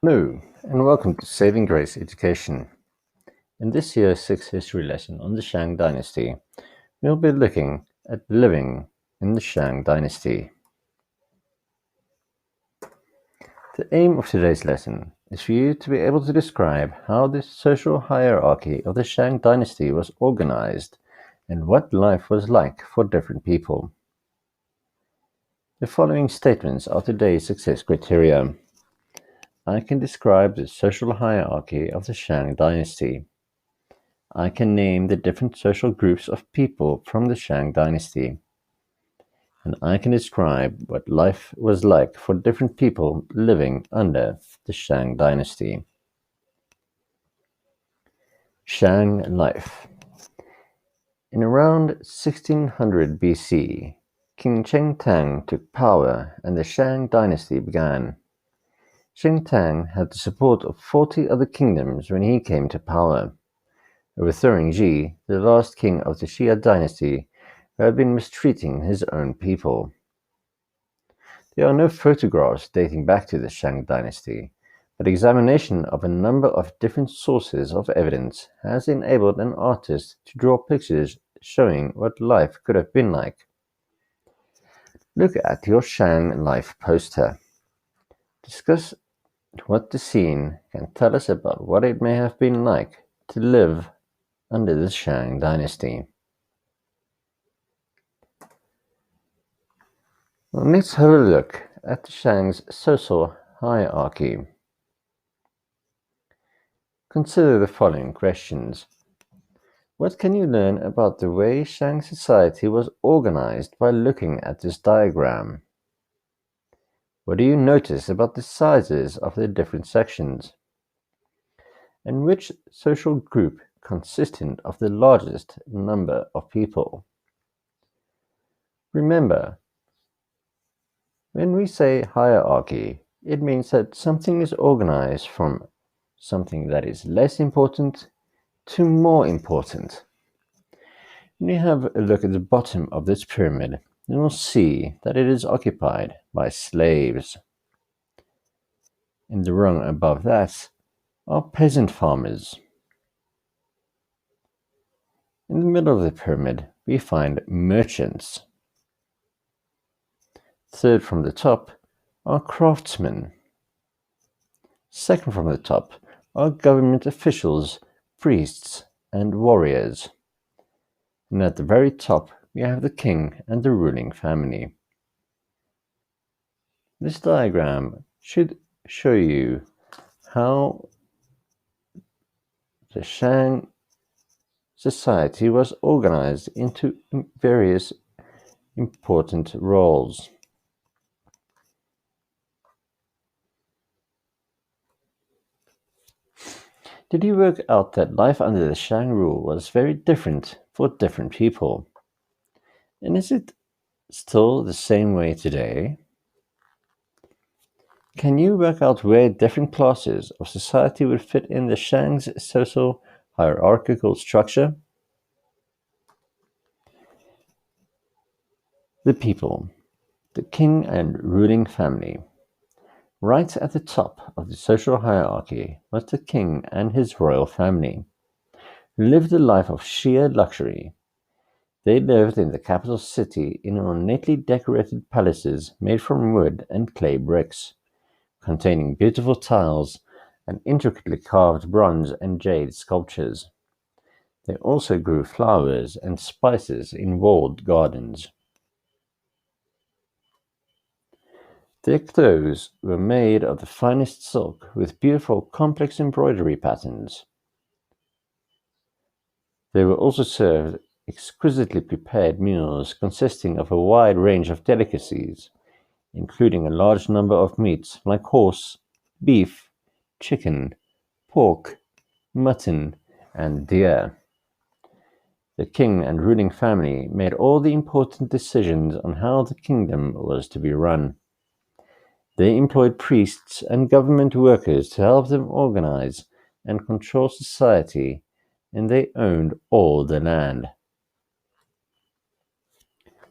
Hello, and welcome to Saving Grace Education. In this year's sixth history lesson on the Shang Dynasty, we'll be looking at living in the Shang Dynasty. The aim of today's lesson is for you to be able to describe how the social hierarchy of the Shang Dynasty was organized and what life was like for different people. The following statements are today's success criteria. I can describe the social hierarchy of the Shang Dynasty. I can name the different social groups of people from the Shang Dynasty, and I can describe what life was like for different people living under the Shang Dynasty. Shang life. In around 1600 BC, King Cheng Tang took power and the Shang Dynasty began. Cheng Tang had the support of 40 other kingdoms when he came to power, overthrowing Ji, the last king of the Xia dynasty, who had been mistreating his own people. There are no photographs dating back to the Shang dynasty, but examination of a number of different sources of evidence has enabled an artist to draw pictures showing what life could have been like. Look at your Shang life poster. Discuss what the scene can tell us about what it may have been like to live under the Shang dynasty. Well, let's have a look at the Shang's social hierarchy. Consider the following questions. What can you learn about the way Shang society was organized by looking at this diagram? What do you notice about the sizes of the different sections? And which social group consisted of the largest number of people? Remember, when we say hierarchy, it means that something is organized from something that is less important to more important. When you have a look at the bottom of this pyramid, you will see that it is occupied by slaves. In the rung above that are peasant farmers. In the middle of the pyramid, we find merchants. Third from the top are craftsmen. Second from the top are government officials, priests, and warriors. And at the very top, we have the king and the ruling family. This diagram should show you how the Shang society was organized into various important roles. Did you work out that life under the Shang rule was very different for different people? And is it still the same way today? Can you work out where different classes of society would fit in the Shang's social hierarchical structure? The people, the king and ruling family. Right at the top of the social hierarchy was the king and his royal family, who lived a life of sheer luxury. They lived in the capital city in ornately decorated palaces made from wood and clay bricks, containing beautiful tiles and intricately carved bronze and jade sculptures. They also grew flowers and spices in walled gardens. Their clothes were made of the finest silk with beautiful complex embroidery patterns. They were also served exquisitely prepared meals consisting of a wide range of delicacies, including a large number of meats like horse, beef, chicken, pork, mutton, and deer. The king and ruling family made all the important decisions on how the kingdom was to be run. They employed priests and government workers to help them organize and control society, and they owned all the land.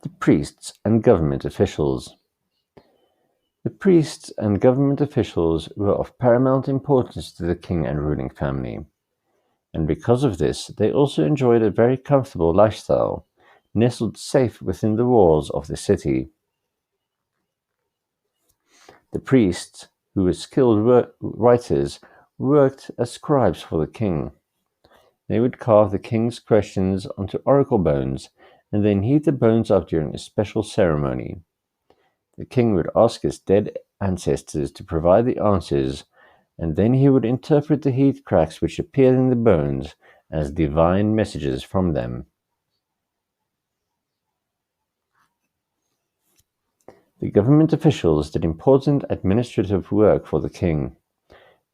The priests and government officials. The priests and government officials were of paramount importance to the king and ruling family, and because of this, they also enjoyed a very comfortable lifestyle, nestled safe within the walls of the city. The priests, who were skilled writers, worked as scribes for the king. They would carve the king's questions onto oracle bones and then heat the bones up during a special ceremony. The king would ask his dead ancestors to provide the answers, and then he would interpret the heat cracks which appeared in the bones as divine messages from them. The government officials did important administrative work for the king.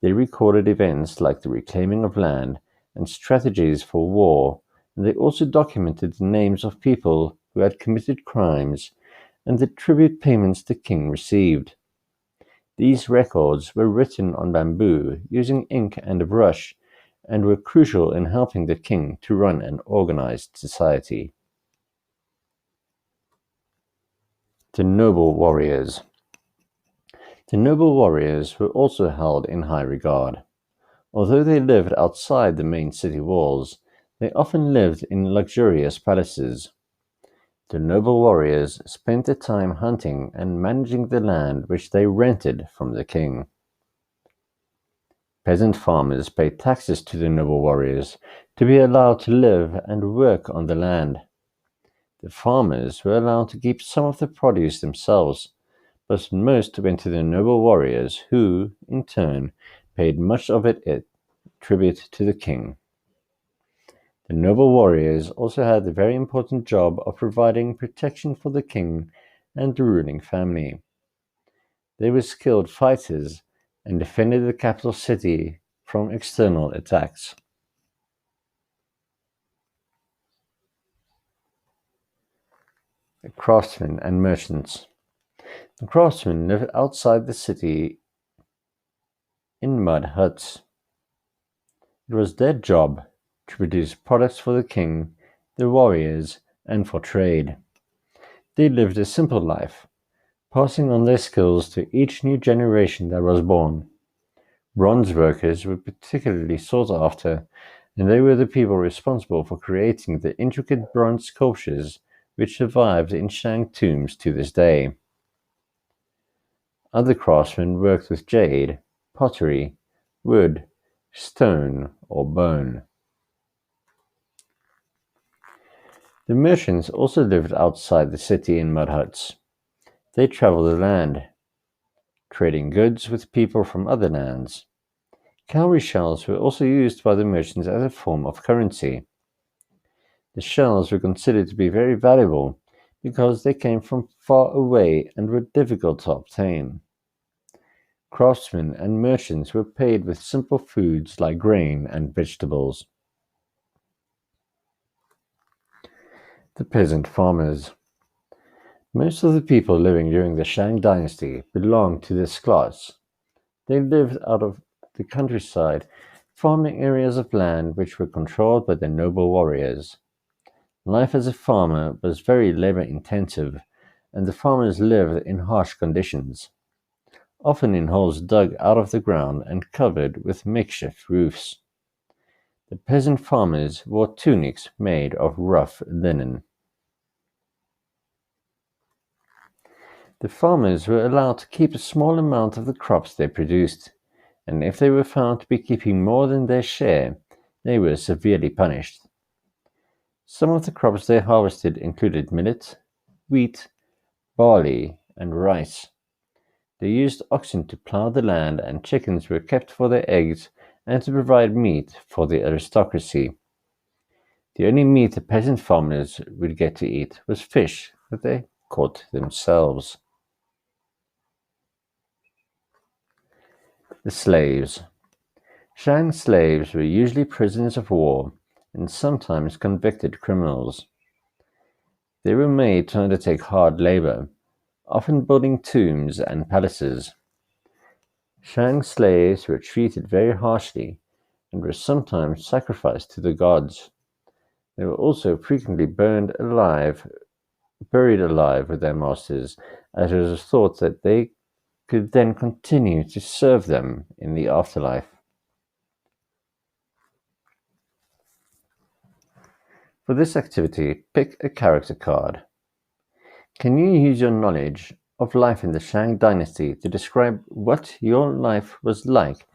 They recorded events like the reclaiming of land and strategies for war, and they also documented the names of people who had committed crimes and the tribute payments the king received. These records were written on bamboo using ink and a brush and were crucial in helping the king to run an organized society. The noble warriors. The noble warriors were also held in high regard. Although they lived outside the main city walls, they often lived in luxurious palaces. The noble warriors spent their time hunting and managing the land which they rented from the king. Peasant farmers paid taxes to the noble warriors to be allowed to live and work on the land. The farmers were allowed to keep some of the produce themselves, but most went to the noble warriors who, in turn, paid much of it tribute to the king. The noble warriors also had the very important job of providing protection for the king and the ruling family. They were skilled fighters and defended the capital city from external attacks. The craftsmen and merchants. The craftsmen lived outside the city in mud huts. It was their job to produce products for the king, the warriors, and for trade. They lived a simple life, passing on their skills to each new generation that was born. Bronze workers were particularly sought after, and they were the people responsible for creating the intricate bronze sculptures which survived in Shang tombs to this day. Other craftsmen worked with jade, pottery, wood, stone, or bone. The merchants also lived outside the city in mud huts. They traveled the land, trading goods with people from other lands. Cowrie shells were also used by the merchants as a form of currency. The shells were considered to be very valuable because they came from far away and were difficult to obtain. Craftsmen and merchants were paid with simple foods like grain and vegetables. The peasant farmers. Most of the people living during the Shang dynasty belonged to this class. They lived out of the countryside, farming areas of land which were controlled by the noble warriors. Life as a farmer was very labor-intensive, and the farmers lived in harsh conditions, often in holes dug out of the ground and covered with makeshift roofs. The peasant farmers wore tunics made of rough linen. The farmers were allowed to keep a small amount of the crops they produced, and if they were found to be keeping more than their share, they were severely punished. Some of the crops they harvested included millet, wheat, barley, and rice. They used oxen to plow the land, and chickens were kept for their eggs and to provide meat for the aristocracy. The only meat the peasant farmers would get to eat was fish that they caught themselves. The slaves. Shang slaves were usually prisoners of war and sometimes convicted criminals. They were made to undertake hard labor, often building tombs and palaces. Shang slaves were treated very harshly and were sometimes sacrificed to the gods. They were also frequently buried alive with their masters, as it was thought that they could then continue to serve them in the afterlife. For this activity, pick a character card. Can you use your knowledge of life in the Shang dynasty to describe what your life was like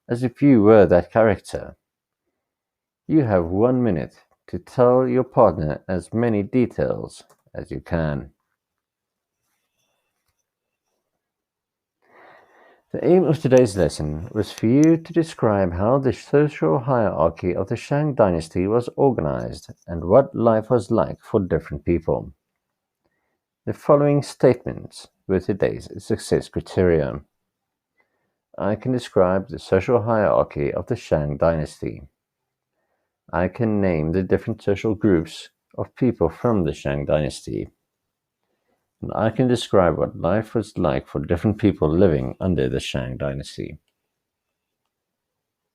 as if you were that character? You have 1 minute to tell your partner as many details as you can. The aim of today's lesson was for you to describe how the social hierarchy of the Shang dynasty was organized and what life was like for different people. The following statements were today's success criteria. I can describe the social hierarchy of the Shang dynasty. I can name the different social groups of people from the Shang dynasty. And I can describe what life was like for different people living under the Shang dynasty.